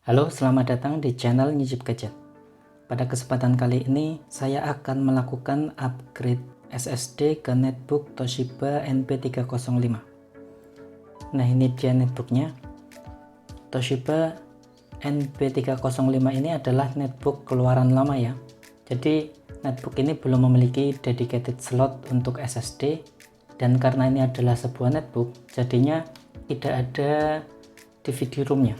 Halo, selamat datang di channel Nyicip Gadget. Pada kesempatan kali ini, saya akan melakukan upgrade SSD ke netbook Toshiba NP305. Nah, ini dia netbooknya. Toshiba NP305 ini adalah netbook keluaran lama ya. Jadi, netbook ini belum memiliki dedicated slot untuk SSD, dan karena ini adalah sebuah netbook, jadinya tidak ada DVD room-nya.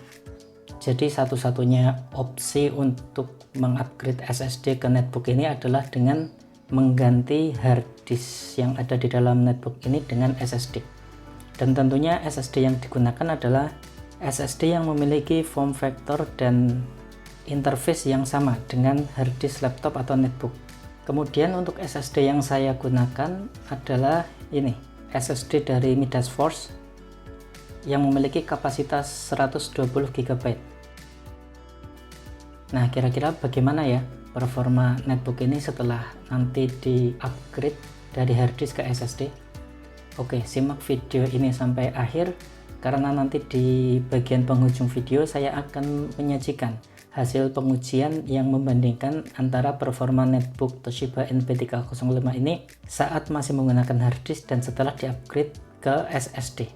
Jadi satu-satunya opsi untuk mengupgrade SSD ke netbook ini adalah dengan mengganti hard disk yang ada di dalam netbook ini dengan SSD. Dan tentunya SSD yang digunakan adalah SSD yang memiliki form factor dan interface yang sama dengan hard disk laptop atau netbook. Kemudian untuk SSD yang saya gunakan adalah ini, SSD dari Midas Force yang memiliki kapasitas 120 GB. Nah, kira-kira bagaimana ya performa netbook ini setelah nanti di upgrade dari hard disk ke SSD? Oke, simak video ini sampai akhir karena nanti di bagian penghujung video saya akan menyajikan hasil pengujian yang membandingkan antara performa netbook Toshiba NP305 ini saat masih menggunakan hard disk dan setelah di-upgrade ke SSD.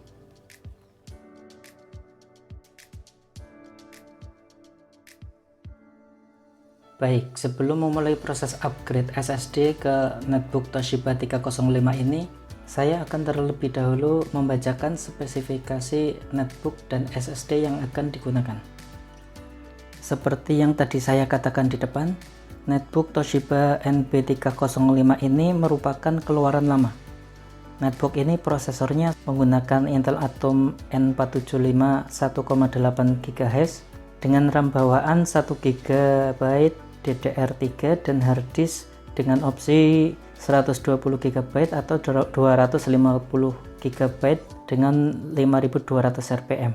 Baik, sebelum memulai proses upgrade SSD ke netbook Toshiba 305 ini, saya akan terlebih dahulu membacakan spesifikasi netbook dan SSD yang akan digunakan. Seperti yang tadi saya katakan di depan, netbook Toshiba NP305 ini merupakan keluaran lama. Netbook ini prosesornya menggunakan Intel Atom N475 1,8 GHz dengan RAM bawaan 1 GB DDR3 dan hard disk dengan opsi 120 GB atau 250 GB dengan 5200 rpm.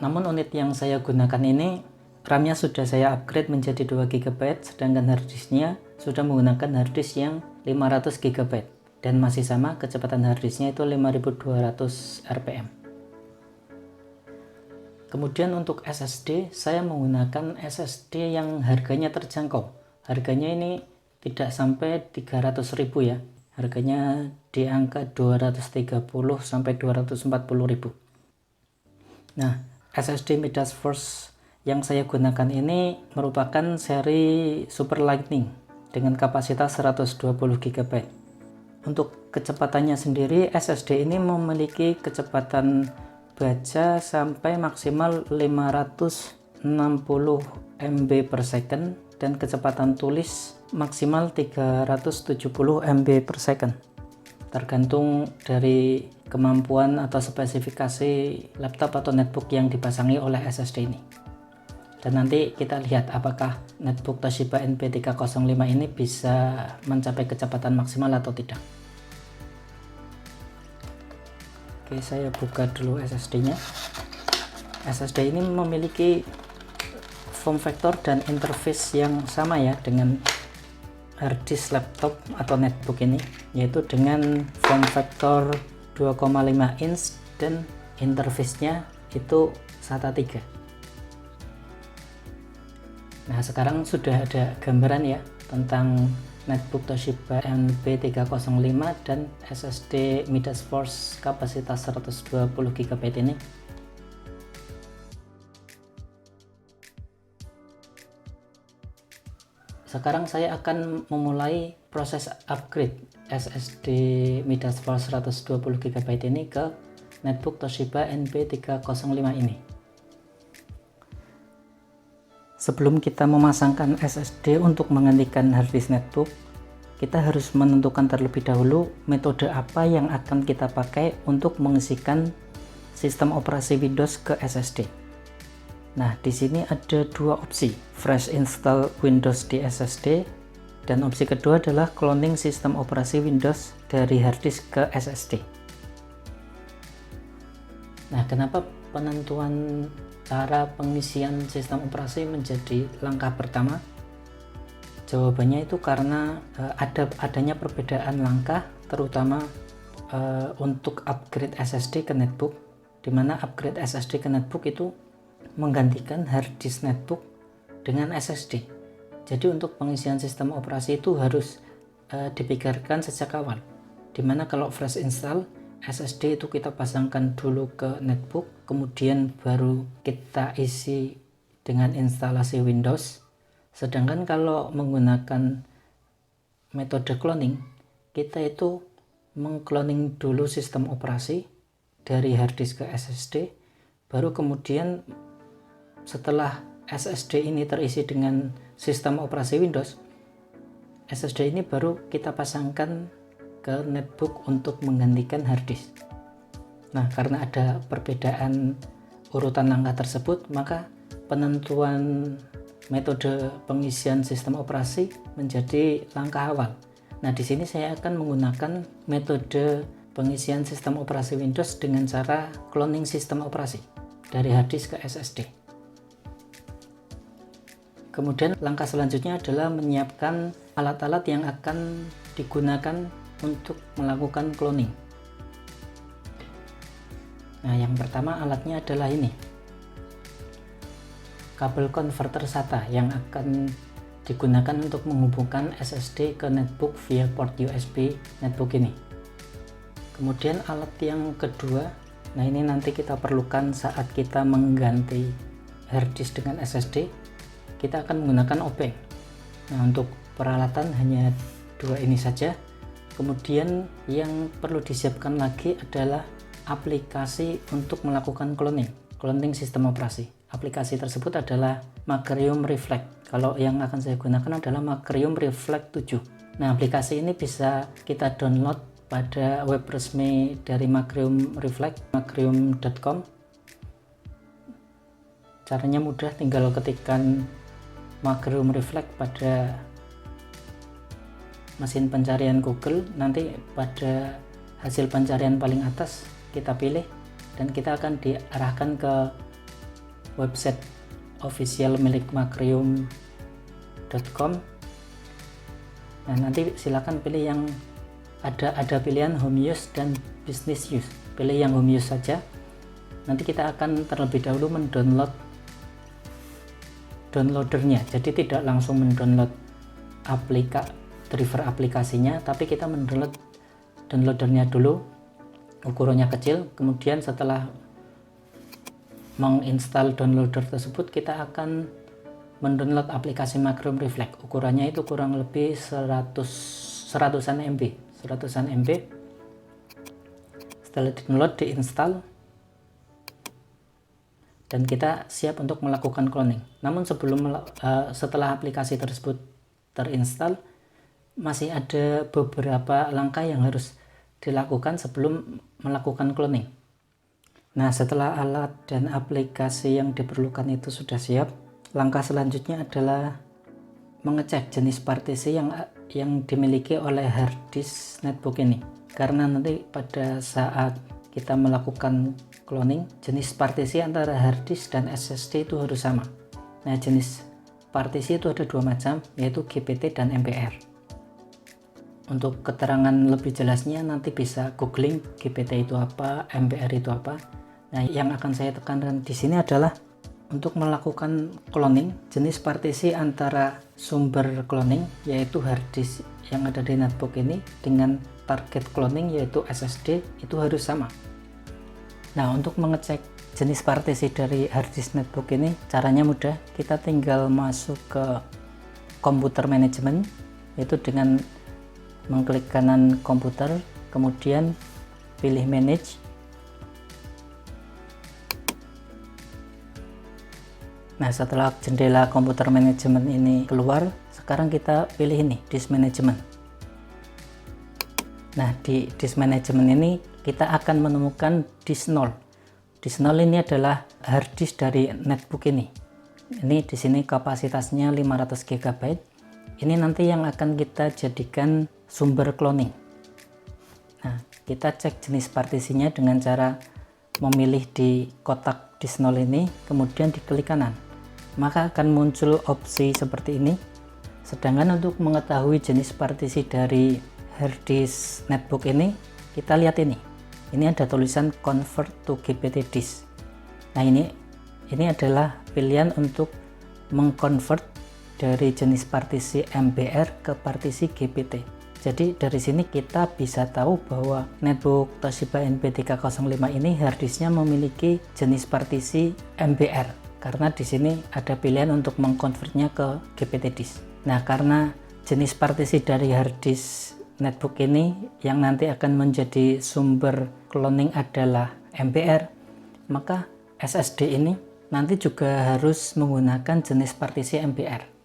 Namun unit yang saya gunakan ini RAM-nya sudah saya upgrade menjadi 2 GB, sedangkan hard disknya sudah menggunakan hard disk yang 500 GB dan masih sama kecepatan hard disknya itu 5200 rpm. Kemudian untuk SSD, saya menggunakan SSD yang harganya terjangkau. Harganya ini tidak sampai 300.000 ya. Harganya di angka 230 sampai 240.000. Nah, SSD Midas Force yang saya gunakan ini merupakan seri Super Lightning dengan kapasitas 120 GB. Untuk kecepatannya sendiri, SSD ini memiliki kecepatan baca sampai maksimal 560 MB per second dan kecepatan tulis maksimal 370 MB per second, tergantung dari kemampuan atau spesifikasi laptop atau netbook yang dipasangi oleh SSD ini. Dan nanti kita lihat apakah netbook Toshiba NP305 ini bisa mencapai kecepatan maksimal atau tidak. Oke, saya buka dulu SSD-nya. SSD ini memiliki form factor dan interface yang sama ya dengan hard disk laptop atau netbook ini, yaitu dengan form factor 2,5 inch dan interface-nya itu SATA 3. Nah, sekarang sudah ada gambaran ya tentang netbook Toshiba NP305 dan SSD Midas Force kapasitas 120 GB ini. Sekarang saya akan memulai proses upgrade SSD Midas Force 120 GB ini ke netbook Toshiba NP305 ini. Sebelum kita memasangkan SSD untuk menggantikan hard disk netbook, kita harus menentukan terlebih dahulu metode apa yang akan kita pakai untuk mengisikan sistem operasi Windows ke SSD. Nah, di sini ada dua opsi, fresh install Windows di SSD, dan opsi kedua adalah cloning sistem operasi Windows dari hard disk ke SSD. Nah, kenapa penentuan cara pengisian sistem operasi menjadi langkah pertama? Jawabannya itu karena adanya perbedaan langkah, terutama untuk upgrade SSD ke netbook, dimana upgrade SSD ke netbook itu menggantikan hard disk netbook dengan SSD. Jadi untuk pengisian sistem operasi itu harus dipikirkan sejak awal, dimana kalau fresh install SSD itu kita pasangkan dulu ke netbook, kemudian baru kita isi dengan instalasi Windows. Sedangkan kalau menggunakan metode cloning, kita itu mengcloning dulu sistem operasi dari hard disk ke SSD, baru kemudian setelah SSD ini terisi dengan sistem operasi Windows, SSD ini baru kita pasangkan ke netbook untuk menggantikan hard disk. Nah, karena ada perbedaan urutan langkah tersebut, maka penentuan metode pengisian sistem operasi menjadi langkah awal. Nah, di sini saya akan menggunakan metode pengisian sistem operasi Windows dengan cara cloning sistem operasi dari hard disk ke SSD. Kemudian langkah selanjutnya adalah menyiapkan alat-alat yang akan digunakan untuk melakukan cloning. Nah, yang pertama alatnya adalah ini, kabel konverter SATA yang akan digunakan untuk menghubungkan SSD ke netbook via port USB netbook ini. Kemudian alat yang kedua, nah ini nanti kita perlukan saat kita mengganti hard disk dengan SSD, kita akan menggunakan obeng. Nah, untuk peralatan hanya dua ini saja. Kemudian yang perlu disiapkan lagi adalah aplikasi untuk melakukan cloning sistem operasi. Aplikasi tersebut adalah Macrium Reflect. Kalau yang akan saya gunakan adalah Macrium Reflect 7. Nah, aplikasi ini bisa kita download pada web resmi dari Macrium Reflect, macrium.com. Caranya mudah, tinggal ketikkan Macrium Reflect pada mesin pencarian Google, nanti pada hasil pencarian paling atas kita pilih dan kita akan diarahkan ke website official milik macrium.com. Nah, nanti silakan pilih yang ada pilihan home use dan business use. Pilih yang home use saja. Nanti kita akan terlebih dahulu mendownload downloadernya, jadi tidak langsung mendownload driver aplikasinya, tapi kita mendownload downloadernya dulu, ukurannya kecil. Kemudian setelah menginstal downloader tersebut, kita akan mendownload aplikasi Macrium Reflect. Ukurannya itu kurang lebih 100-an MB. Setelah download, diinstal, dan kita siap untuk melakukan cloning. Namun setelah aplikasi tersebut terinstall, masih ada beberapa langkah yang harus dilakukan sebelum melakukan cloning. Nah, setelah alat dan aplikasi yang diperlukan itu sudah siap, langkah selanjutnya adalah mengecek jenis partisi yang dimiliki oleh hard disk netbook ini. Karena nanti pada saat kita melakukan cloning, jenis partisi antara hard disk dan SSD itu harus sama. Nah, jenis partisi itu ada dua macam, yaitu GPT dan MBR. Untuk keterangan lebih jelasnya nanti bisa googling GPT itu apa, MBR itu apa. Nah, yang akan saya tekankan di sini adalah untuk melakukan cloning, jenis partisi antara sumber cloning yaitu hard disk yang ada di netbook ini dengan target cloning yaitu SSD itu harus sama. Nah, untuk mengecek jenis partisi dari hard disk netbook ini caranya mudah. Kita tinggal masuk ke komputer manajemen, yaitu dengan mengklik kanan komputer, kemudian pilih manage. Nah, setelah jendela komputer manajemen ini keluar, sekarang kita pilih ini, disk management. Nah, di disk management ini kita akan menemukan disk 0. Disk 0 ini adalah hard disk dari netbook ini. Ini di sini kapasitasnya 500 GB. Ini nanti yang akan kita jadikan sumber cloning. Nah, kita cek jenis partisinya dengan cara memilih di kotak disk 0 ini, kemudian diklik kanan. Maka akan muncul opsi seperti ini. Sedangkan untuk mengetahui jenis partisi dari hard disk netbook ini, kita lihat ini. Ini ada tulisan convert to GPT disk. Nah, ini Ini adalah pilihan untuk mengkonvert dari jenis partisi MBR ke partisi GPT. Jadi dari sini kita bisa tahu bahwa netbook Toshiba NP305 ini harddisknya memiliki jenis partisi MBR, karena di sini ada pilihan untuk mengkonvertnya ke GPT disk. Nah, karena jenis partisi dari harddisk netbook ini yang nanti akan menjadi sumber cloning adalah MBR, maka SSD ini nanti juga harus menggunakan jenis partisi MBR.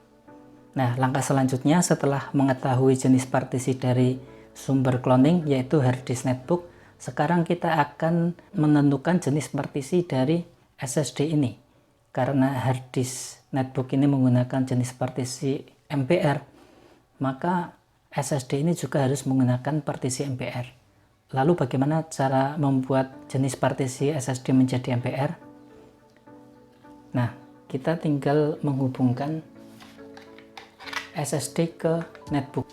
Nah, langkah selanjutnya setelah mengetahui jenis partisi dari sumber cloning yaitu harddisk netbook, sekarang kita akan menentukan jenis partisi dari SSD ini. Karena harddisk netbook ini menggunakan jenis partisi MBR, maka SSD ini juga harus menggunakan partisi MBR. Lalu bagaimana cara membuat jenis partisi SSD menjadi MBR? Nah, kita tinggal menghubungkan SSD ke netbook.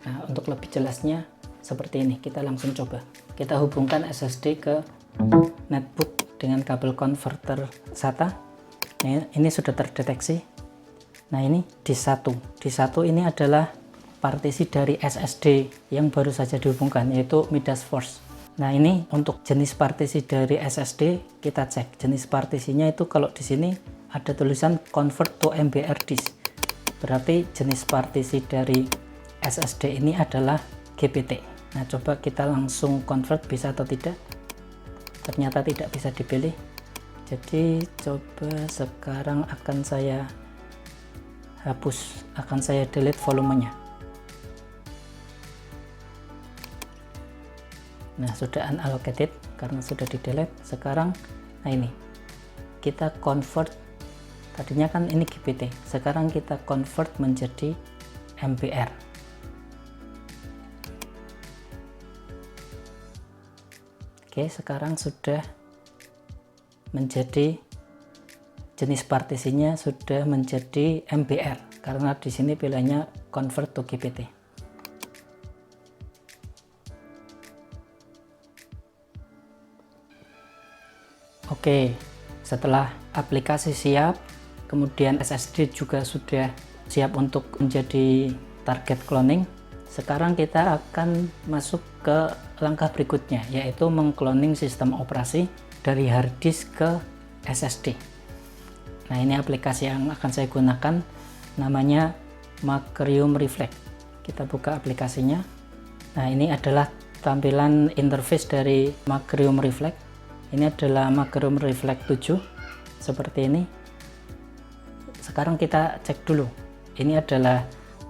Nah, untuk lebih jelasnya seperti ini, kita langsung coba. Kita hubungkan SSD ke netbook dengan kabel konverter SATA. Nah, ini sudah terdeteksi. Nah, ini disk 1. Disk 1 ini adalah partisi dari SSD yang baru saja dihubungkan, yaitu Midas Force. Nah, ini untuk jenis partisi dari SSD kita cek. Jenis partisinya itu kalau di sini ada tulisan convert to MBR disk. Berarti jenis partisi dari SSD ini adalah GPT. Nah, coba kita langsung convert bisa atau tidak. Ternyata tidak bisa dipilih. Jadi coba sekarang akan saya hapus, akan saya delete volumenya. Nah, sudah unallocated karena sudah di delete. Sekarang, nah ini kita convert. Tadinya kan ini GPT, sekarang kita convert menjadi MBR. Oke, sekarang sudah menjadi jenis partisinya sudah menjadi MBR karena di sini pilihannya convert to GPT. Oke, setelah aplikasi siap, kemudian SSD juga sudah siap untuk menjadi target cloning. Sekarang kita akan masuk ke langkah berikutnya, yaitu mengcloning sistem operasi dari harddisk ke SSD. Nah, ini aplikasi yang akan saya gunakan, namanya Macrium Reflect. Kita buka aplikasinya. Nah, ini adalah tampilan interface dari Macrium Reflect. Ini adalah Macrium Reflect 7, seperti ini. Sekarang kita cek dulu. Ini adalah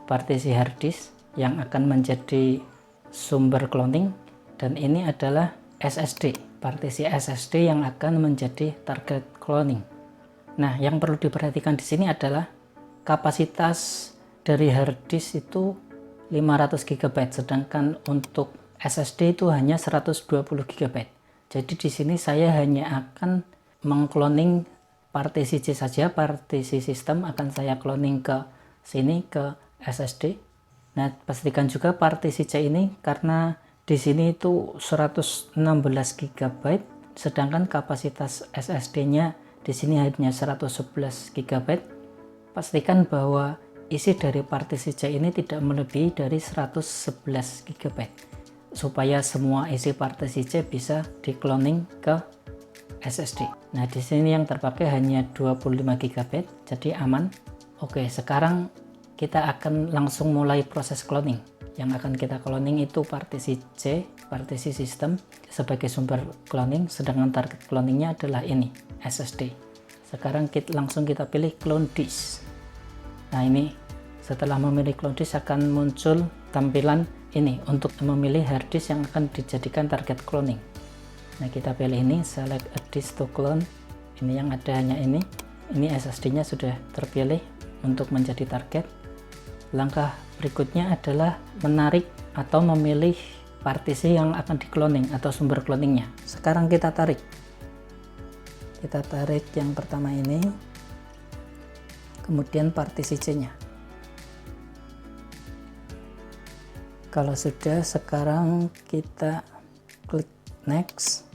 partisi harddisk yang akan menjadi sumber cloning, dan ini adalah SSD, partisi SSD yang akan menjadi target cloning. Nah, yang perlu diperhatikan di sini adalah kapasitas dari harddisk itu 500 GB, sedangkan untuk SSD itu hanya 120 GB. Jadi di sini saya hanya akan mengcloning partisi C saja, partisi sistem akan saya cloning ke sini ke SSD. Nah, pastikan juga partisi C ini karena di sini itu 116 GB, sedangkan kapasitas SSD-nya di sini hanya 111 GB. Pastikan bahwa isi dari partisi C ini tidak melebihi dari 111 GB supaya semua isi partisi C bisa di-cloning ke SSD. Nah, di sini yang terpakai hanya 25 GB, jadi aman. Oke, sekarang kita akan langsung mulai proses cloning. Yang akan kita cloning itu partisi C, partisi sistem sebagai sumber cloning, sedangkan target cloningnya adalah ini, SSD. Sekarang langsung kita pilih clone disk. Nah, ini setelah memilih clone disk akan muncul tampilan ini untuk memilih harddisk yang akan dijadikan target cloning. Nah, kita pilih ini, select a disk to clone. Ini yang ada hanya ini SSD-nya sudah terpilih untuk menjadi target. Langkah berikutnya adalah menarik atau memilih partisi yang akan di-cloning atau sumber cloningnya. Sekarang kita tarik. Kita tarik yang pertama ini, kemudian partisi C-nya. Kalau sudah, sekarang kita klik next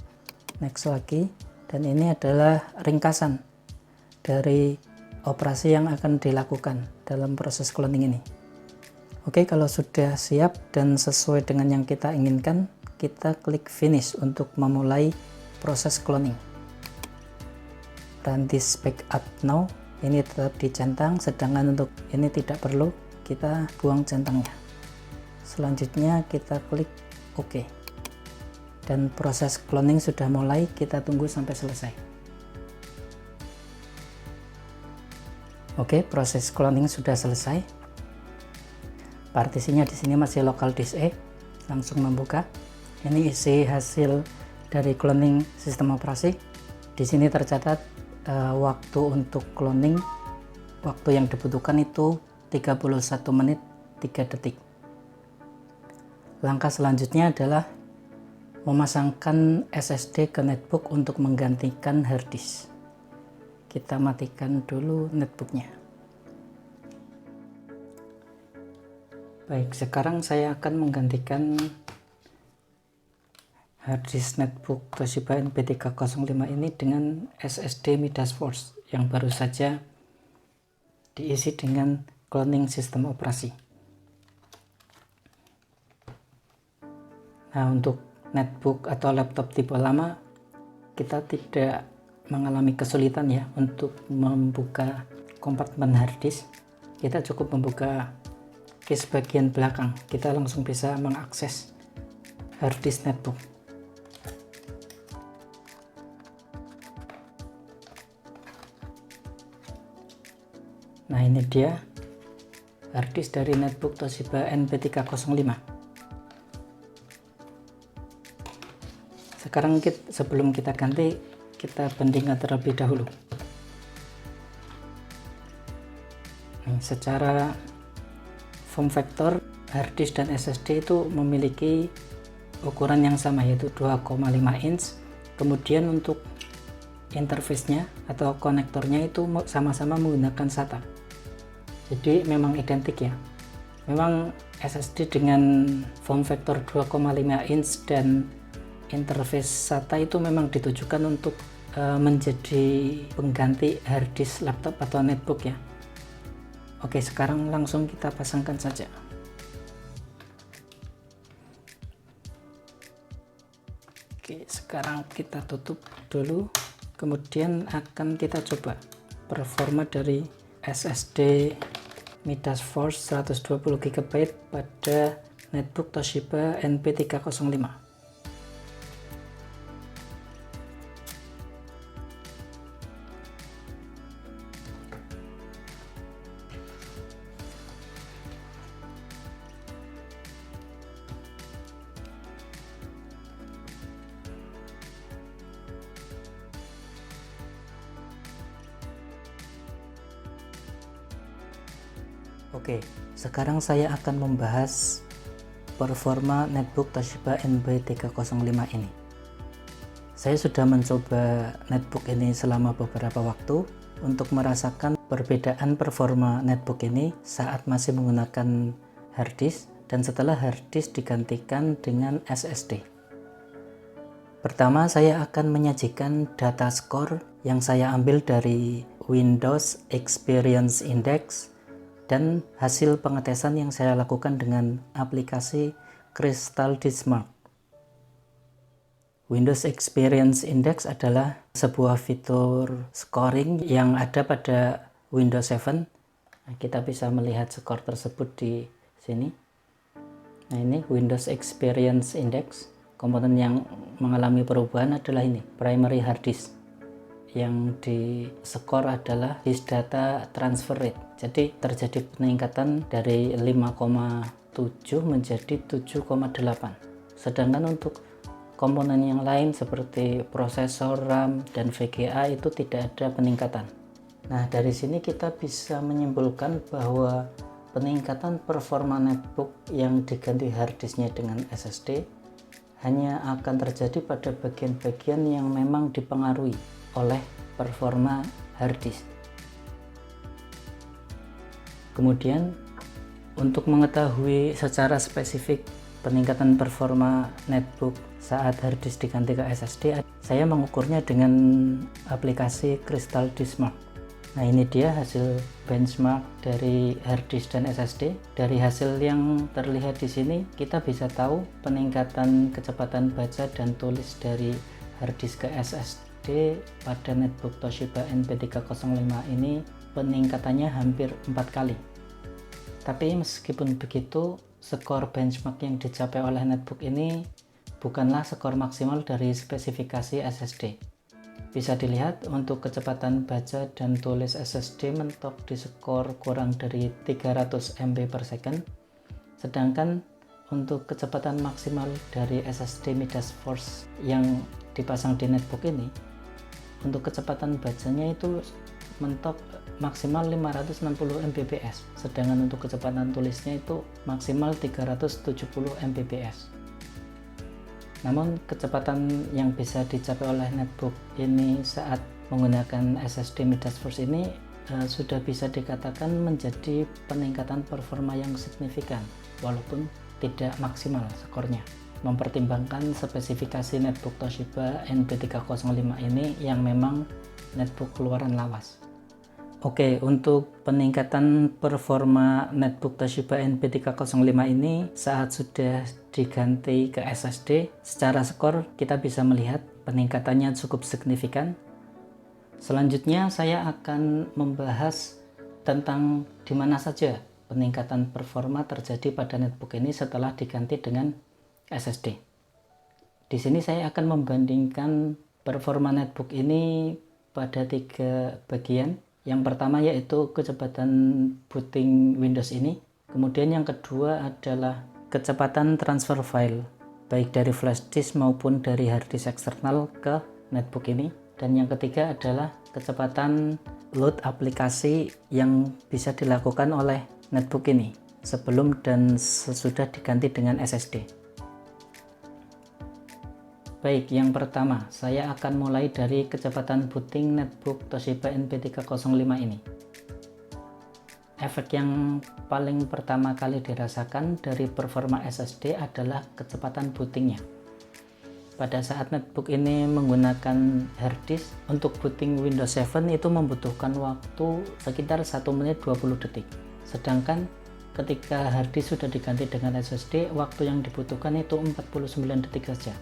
lagi, dan ini adalah ringkasan dari operasi yang akan dilakukan dalam proses cloning ini. Oke, kalau sudah siap dan sesuai dengan yang kita inginkan, kita klik finish untuk memulai proses cloning. Run this backup now, ini tetap dicentang, sedangkan untuk ini tidak perlu, kita buang centangnya. Selanjutnya kita klik OK. Dan proses cloning sudah mulai, kita tunggu sampai selesai. Oke, proses cloning sudah selesai. Partisinya di sini masih local disk E. Langsung membuka. Ini isi hasil dari cloning sistem operasi. Di sini tercatat waktu untuk cloning, waktu yang dibutuhkan itu 31 menit 3 detik. Langkah selanjutnya adalah memasangkan SSD ke netbook untuk menggantikan hard disk. Kita matikan dulu netbooknya. Baik, sekarang saya akan menggantikan hard disk netbook Toshiba NP305 ini dengan SSD Midas Force yang baru saja diisi dengan cloning sistem operasi. Nah, untuk netbook atau laptop tipe lama, kita tidak mengalami kesulitan ya untuk membuka kompartemen hard disk. Kita cukup membuka case bagian belakang, kita langsung bisa mengakses hard disk netbook. Nah, ini dia hard disk dari netbook Toshiba NP305. Sekarang sebelum kita ganti, kita bandingkan terlebih dahulu. Secara form factor, hard disk dan SSD itu memiliki ukuran yang sama, yaitu 2,5 inch. Kemudian untuk interface-nya atau konektornya itu sama-sama menggunakan SATA. Jadi memang identik ya. Memang SSD dengan form factor 2,5 inch dan interface SATA itu memang ditujukan untuk menjadi pengganti hard disk laptop atau netbook ya. Oke, sekarang langsung kita pasangkan saja. Oke, sekarang kita tutup dulu, kemudian akan kita coba performa dari SSD Midas Force 120 GB pada netbook Toshiba NP305. Oke, sekarang saya akan membahas performa netbook Toshiba NP305 ini. Saya sudah mencoba netbook ini selama beberapa waktu untuk merasakan perbedaan performa netbook ini saat masih menggunakan hard disk dan setelah hard disk digantikan dengan SSD. Pertama, saya akan menyajikan data score yang saya ambil dari Windows Experience Index dan hasil pengetesan yang saya lakukan dengan aplikasi Crystal Disk Mark. Windows Experience Index adalah sebuah fitur scoring yang ada pada Windows 7. Nah, kita bisa melihat skor tersebut di sini. Nah, ini Windows Experience Index. Komponen yang mengalami perubahan adalah ini, primary hard disk. Yang di skor adalah disk data transfer rate. Jadi terjadi peningkatan dari 5,7 menjadi 7,8. Sedangkan untuk komponen yang lain seperti prosesor, RAM, dan VGA itu tidak ada peningkatan. Nah, dari sini kita bisa menyimpulkan bahwa peningkatan performa netbook yang diganti hard disknya dengan SSD hanya akan terjadi pada bagian-bagian yang memang dipengaruhi oleh performa hard disk. Kemudian untuk mengetahui secara spesifik peningkatan performa netbook saat hard disk diganti ke SSD, saya mengukurnya dengan aplikasi Crystal Disk Mark. Nah, ini dia hasil benchmark dari harddisk dan SSD. Dari hasil yang terlihat di sini, kita bisa tahu peningkatan kecepatan baca dan tulis dari harddisk ke SSD pada netbook Toshiba NP305 ini peningkatannya hampir 4 kali. Tapi meskipun begitu, skor benchmark yang dicapai oleh netbook ini bukanlah skor maksimal dari spesifikasi SSD. Bisa dilihat untuk kecepatan baca dan tulis SSD mentok di skor kurang dari 300 MB per second, sedangkan untuk kecepatan maksimal dari SSD Midas Force yang dipasang di netbook ini, untuk kecepatan bacanya itu mentok maksimal 560 Mbps, sedangkan untuk kecepatan tulisnya itu maksimal 370 Mbps. Namun kecepatan yang bisa dicapai oleh netbook ini saat menggunakan SSD Midas Force ini sudah bisa dikatakan menjadi peningkatan performa yang signifikan, walaupun tidak maksimal skornya, mempertimbangkan spesifikasi netbook Toshiba NP305 ini yang memang netbook keluaran lawas. Oke, untuk peningkatan performa netbook Toshiba NP305 ini saat sudah diganti ke SSD, secara skor kita bisa melihat peningkatannya cukup signifikan. Selanjutnya saya akan membahas tentang di mana saja peningkatan performa terjadi pada netbook ini setelah diganti dengan SSD. Di sini saya akan membandingkan performa netbook ini pada 3 bagian. Yang pertama yaitu kecepatan booting Windows ini, kemudian yang kedua adalah kecepatan transfer file baik dari flash disk maupun dari hard disk eksternal ke netbook ini, dan yang ketiga adalah kecepatan load aplikasi yang bisa dilakukan oleh netbook ini sebelum dan sesudah diganti dengan SSD. Baik, yang pertama, saya akan mulai dari kecepatan booting netbook Toshiba NP305 ini. Efek yang paling pertama kali dirasakan dari performa SSD adalah kecepatan bootingnya. Pada saat netbook ini menggunakan harddisk, untuk booting Windows 7 itu membutuhkan waktu sekitar 1 menit 20 detik. Sedangkan ketika harddisk sudah diganti dengan SSD, waktu yang dibutuhkan itu 49 detik saja.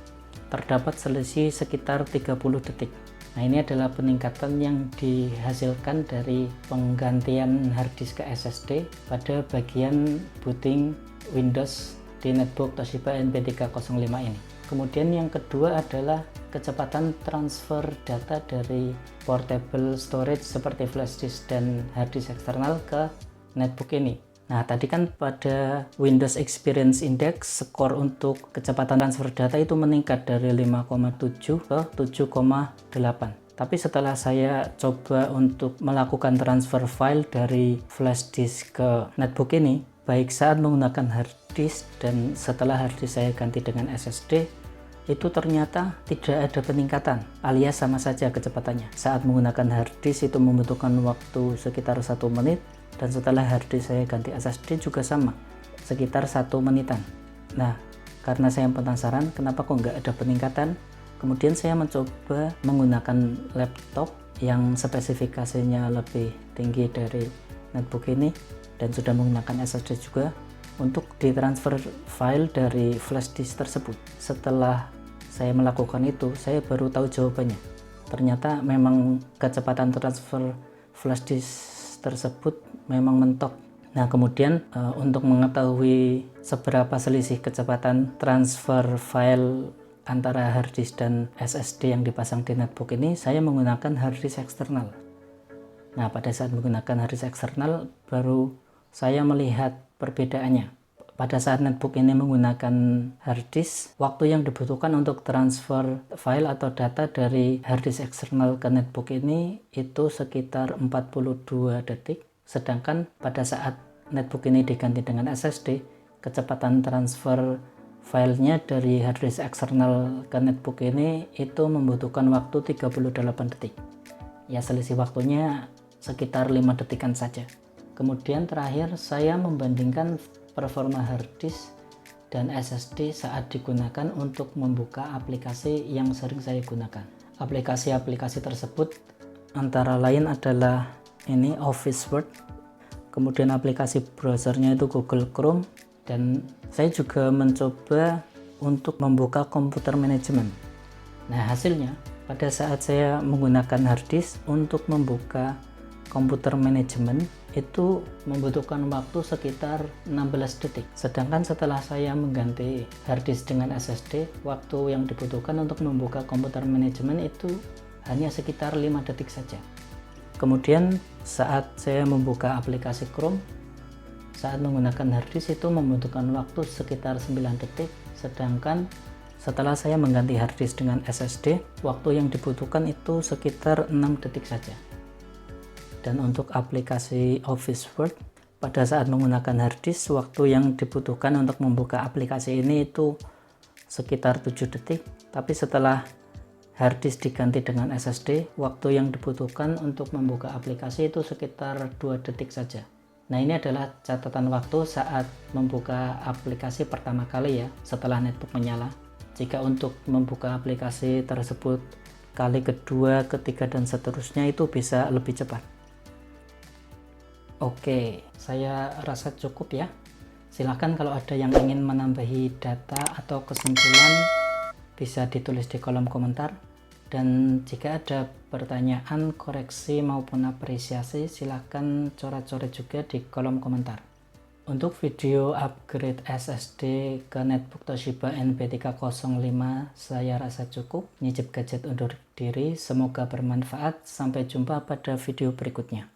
Terdapat selisih sekitar 30 detik. Nah, ini adalah peningkatan yang dihasilkan dari penggantian harddisk ke SSD pada bagian booting Windows di netbook Toshiba NP305 ini. Kemudian yang kedua adalah kecepatan transfer data dari portable storage seperti flash disk dan harddisk eksternal ke netbook ini. Nah, tadi kan pada Windows Experience Index skor untuk kecepatan transfer data itu meningkat dari 5,7 ke 7,8. Tapi setelah saya coba untuk melakukan transfer file dari flash disk ke netbook ini, baik saat menggunakan hard disk dan setelah hard disk saya ganti dengan SSD, itu ternyata tidak ada peningkatan, alias sama saja kecepatannya. Saat menggunakan hard disk itu membutuhkan waktu sekitar 1 menit, dan setelah hard disk saya ganti SSD juga sama, sekitar 1 menitan. Nah, karena saya penasaran kenapa kok nggak ada peningkatan, kemudian saya mencoba menggunakan laptop yang spesifikasinya lebih tinggi dari netbook ini dan sudah menggunakan SSD juga untuk ditransfer file dari flash disk tersebut. Setelah saya melakukan itu, saya baru tahu jawabannya. Ternyata memang kecepatan transfer flash disk tersebut memang mentok. Nah, kemudian untuk mengetahui seberapa selisih kecepatan transfer file antara hard disk dan SSD yang dipasang di netbook ini, saya menggunakan hard disk eksternal. Nah, pada saat menggunakan hard disk eksternal baru saya melihat perbedaannya. Pada saat netbook ini menggunakan hard disk, waktu yang dibutuhkan untuk transfer file atau data dari hard disk eksternal ke netbook ini itu sekitar 42 detik. Sedangkan pada saat netbook ini diganti dengan SSD, kecepatan transfer filenya dari hard disk eksternal ke netbook ini itu membutuhkan waktu 38 detik. Ya, selisih waktunya sekitar 5 detikan saja. Kemudian terakhir saya membandingkan performa hard disk dan SSD saat digunakan untuk membuka aplikasi yang sering saya gunakan. Aplikasi-aplikasi tersebut antara lain adalah ini Office Word, kemudian aplikasi browsernya itu Google Chrome, dan saya juga mencoba untuk membuka komputer manajemen. Nah, hasilnya pada saat saya menggunakan hard disk untuk membuka komputer manajemen itu membutuhkan waktu sekitar 16 detik. Sedangkan setelah saya mengganti hard disk dengan SSD, waktu yang dibutuhkan untuk membuka komputer manajemen itu hanya sekitar 5 detik saja. Kemudian saat saya membuka aplikasi Chrome, saat menggunakan hard disk itu membutuhkan waktu sekitar 9 detik, sedangkan setelah saya mengganti hard disk dengan SSD, waktu yang dibutuhkan itu sekitar 6 detik saja. Dan untuk aplikasi Office Word, pada saat menggunakan hard disk, waktu yang dibutuhkan untuk membuka aplikasi ini itu sekitar 7 detik, tapi setelah hard disk diganti dengan SSD, waktu yang dibutuhkan untuk membuka aplikasi itu sekitar 2 detik saja. Nah, ini adalah catatan waktu saat membuka aplikasi pertama kali ya, setelah netbook menyala. Jika untuk membuka aplikasi tersebut kali kedua, ketiga, dan seterusnya itu bisa lebih cepat. Oke, saya rasa cukup ya. Silahkan kalau ada yang ingin menambahi data atau kesimpulan bisa ditulis di kolom komentar. Dan jika ada pertanyaan, koreksi maupun apresiasi, silahkan coret-coret juga di kolom komentar. Untuk video upgrade SSD ke netbook Toshiba NB305 saya rasa cukup. Nyicip gadget undur diri, semoga bermanfaat. Sampai jumpa pada video berikutnya.